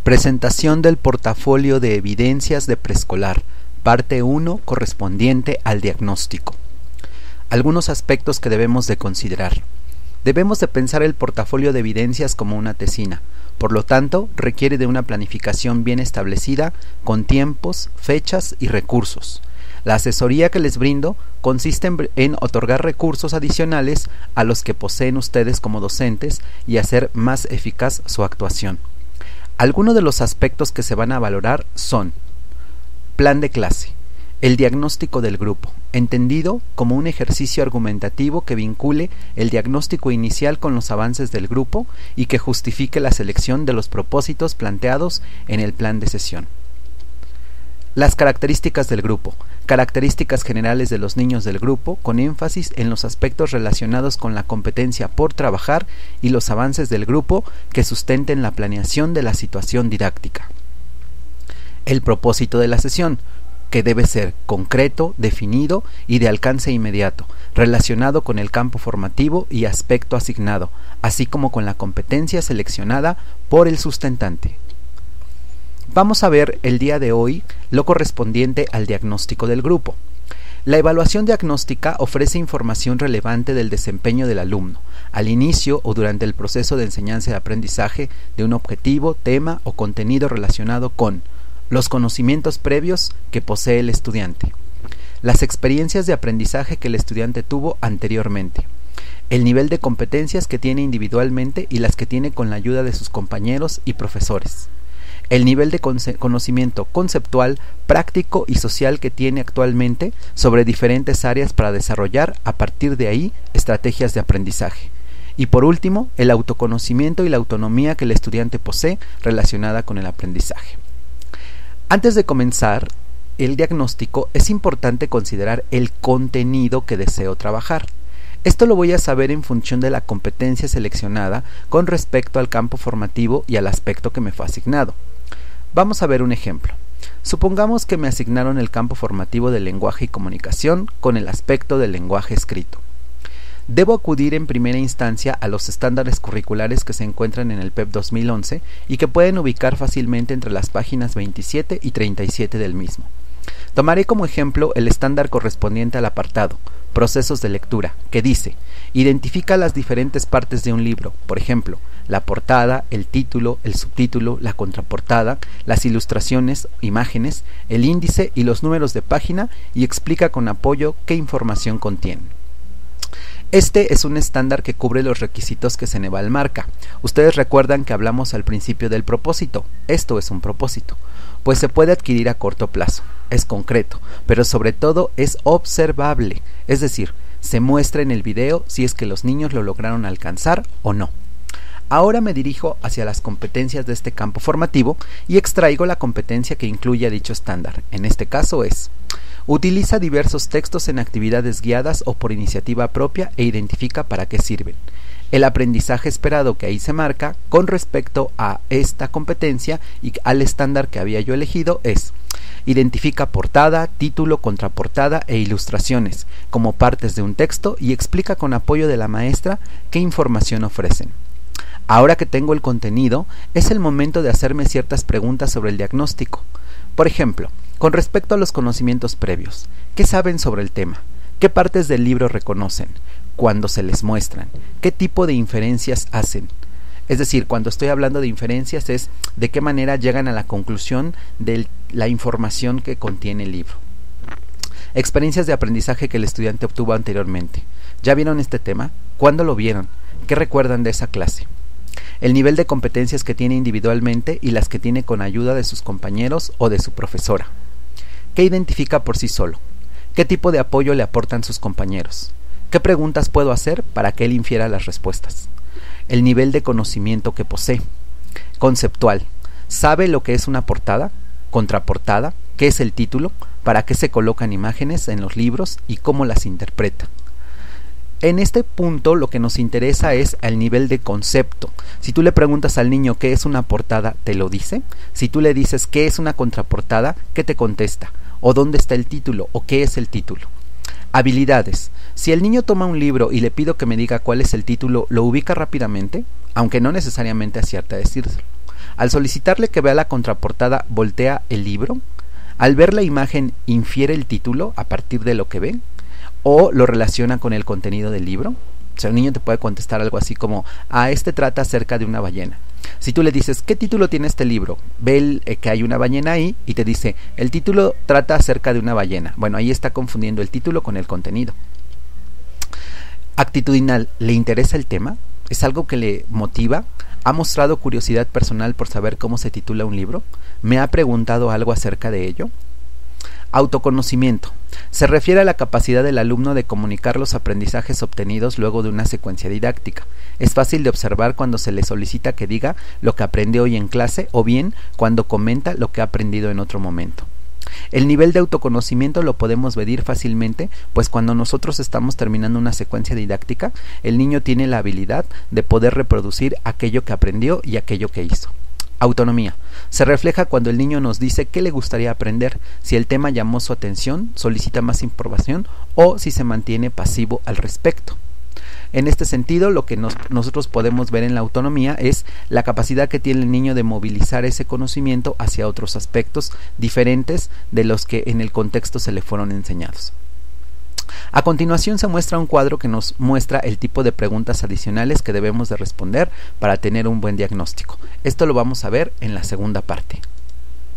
Presentación del portafolio de evidencias de preescolar, parte 1 correspondiente al diagnóstico. Algunos aspectos que debemos de considerar. Debemos de pensar el portafolio de evidencias como una tesina, por lo tanto requiere de una planificación bien establecida con tiempos, fechas y recursos. La asesoría que les brindo consiste en otorgar recursos adicionales a los que poseen ustedes como docentes y hacer más eficaz su actuación. Algunos de los aspectos que se van a valorar son: plan de clase, el diagnóstico del grupo, entendido como un ejercicio argumentativo que vincule el diagnóstico inicial con los avances del grupo y que justifique la selección de los propósitos planteados en el plan de sesión. Las características del grupo, características generales de los niños del grupo, con énfasis en los aspectos relacionados con la competencia por trabajar y los avances del grupo que sustenten la planeación de la situación didáctica. El propósito de la sesión, que debe ser concreto, definido y de alcance inmediato, relacionado con el campo formativo y aspecto asignado, así como con la competencia seleccionada por el sustentante. Vamos a ver el día de hoy lo correspondiente al diagnóstico del grupo. La evaluación diagnóstica ofrece información relevante del desempeño del alumno, al inicio o durante el proceso de enseñanza y aprendizaje de un objetivo, tema o contenido relacionado con los conocimientos previos que posee el estudiante, las experiencias de aprendizaje que el estudiante tuvo anteriormente, el nivel de competencias que tiene individualmente y las que tiene con la ayuda de sus compañeros y profesores, el nivel de conocimiento conceptual, práctico y social que tiene actualmente sobre diferentes áreas para desarrollar a partir de ahí estrategias de aprendizaje. Y por último, el autoconocimiento y la autonomía que el estudiante posee relacionada con el aprendizaje. Antes de comenzar el diagnóstico, es importante considerar el contenido que deseo trabajar. Esto lo voy a saber en función de la competencia seleccionada con respecto al campo formativo y al aspecto que me fue asignado. Vamos a ver un ejemplo. Supongamos que me asignaron el campo formativo del lenguaje y comunicación con el aspecto del lenguaje escrito. Debo acudir en primera instancia a los estándares curriculares que se encuentran en el PEP 2011 y que pueden ubicar fácilmente entre las páginas 27 y 37 del mismo. Tomaré como ejemplo el estándar correspondiente al apartado Procesos de lectura, que dice: identifica las diferentes partes de un libro, por ejemplo, la portada, el título, el subtítulo, la contraportada, las ilustraciones, imágenes, el índice y los números de página y explica con apoyo qué información contienen. Este es un estándar que cubre los requisitos que Ceneval marca. Ustedes recuerdan que hablamos al principio del propósito. Esto es un propósito, pues se puede adquirir a corto plazo, es concreto, pero sobre todo es observable, es decir, se muestra en el video si es que los niños lo lograron alcanzar o no. Ahora me dirijo hacia las competencias de este campo formativo y extraigo la competencia que incluye a dicho estándar. En este caso es: utiliza diversos textos en actividades guiadas o por iniciativa propia e identifica para qué sirven. El aprendizaje esperado que ahí se marca con respecto a esta competencia y al estándar que había yo elegido es: identifica portada, título, contraportada e ilustraciones como partes de un texto y explica con apoyo de la maestra qué información ofrecen. Ahora que tengo el contenido, es el momento de hacerme ciertas preguntas sobre el diagnóstico. Por ejemplo, con respecto a los conocimientos previos, ¿qué saben sobre el tema? ¿Qué partes del libro reconocen? ¿Cuándo se les muestran? ¿Qué tipo de inferencias hacen? Es decir, cuando estoy hablando de inferencias es de qué manera llegan a la conclusión de la información que contiene el libro. Experiencias de aprendizaje que el estudiante obtuvo anteriormente. ¿Ya vieron este tema? ¿Cuándo lo vieron? ¿Qué recuerdan de esa clase? El nivel de competencias que tiene individualmente y las que tiene con ayuda de sus compañeros o de su profesora. ¿Qué identifica por sí solo? ¿Qué tipo de apoyo le aportan sus compañeros? ¿Qué preguntas puedo hacer para que él infiera las respuestas? El nivel de conocimiento que posee. Conceptual. ¿Sabe lo que es una portada? ¿Contraportada? ¿Qué es el título? ¿Para qué se colocan imágenes en los libros y cómo las interpreta? En este punto lo que nos interesa es el nivel de concepto. Si tú le preguntas al niño qué es una portada, ¿te lo dice? Si tú le dices qué es una contraportada, ¿qué te contesta? ¿O dónde está el título? ¿O qué es el título? Habilidades. Si el niño toma un libro y le pido que me diga cuál es el título, ¿lo ubica rápidamente? Aunque no necesariamente acierta a decírselo. Al solicitarle que vea la contraportada, voltea el libro. Al ver la imagen, infiere el título a partir de lo que ve o lo relaciona con el contenido del libro. O sea, un niño te puede contestar algo así como, este trata acerca de una ballena. Si tú le dices, ¿qué título tiene este libro? Ve que hay una ballena ahí y te dice, el título trata acerca de una ballena. Bueno, ahí está confundiendo el título con el contenido. Actitudinal, ¿le interesa el tema? ¿Es algo que le motiva? ¿Ha mostrado curiosidad personal por saber cómo se titula un libro? ¿Me ha preguntado algo acerca de ello? Autoconocimiento. Se refiere a la capacidad del alumno de comunicar los aprendizajes obtenidos luego de una secuencia didáctica. Es fácil de observar cuando se le solicita que diga lo que aprendió hoy en clase o bien cuando comenta lo que ha aprendido en otro momento. El nivel de autoconocimiento lo podemos medir fácilmente, pues cuando nosotros estamos terminando una secuencia didáctica, el niño tiene la habilidad de poder reproducir aquello que aprendió y aquello que hizo. Autonomía. Se refleja cuando el niño nos dice qué le gustaría aprender, si el tema llamó su atención, solicita más información o si se mantiene pasivo al respecto. En este sentido, lo que nosotros podemos ver en la autonomía es la capacidad que tiene el niño de movilizar ese conocimiento hacia otros aspectos diferentes de los que en el contexto se le fueron enseñados. A continuación se muestra un cuadro que nos muestra el tipo de preguntas adicionales que debemos de responder para tener un buen diagnóstico. Esto lo vamos a ver en la segunda parte.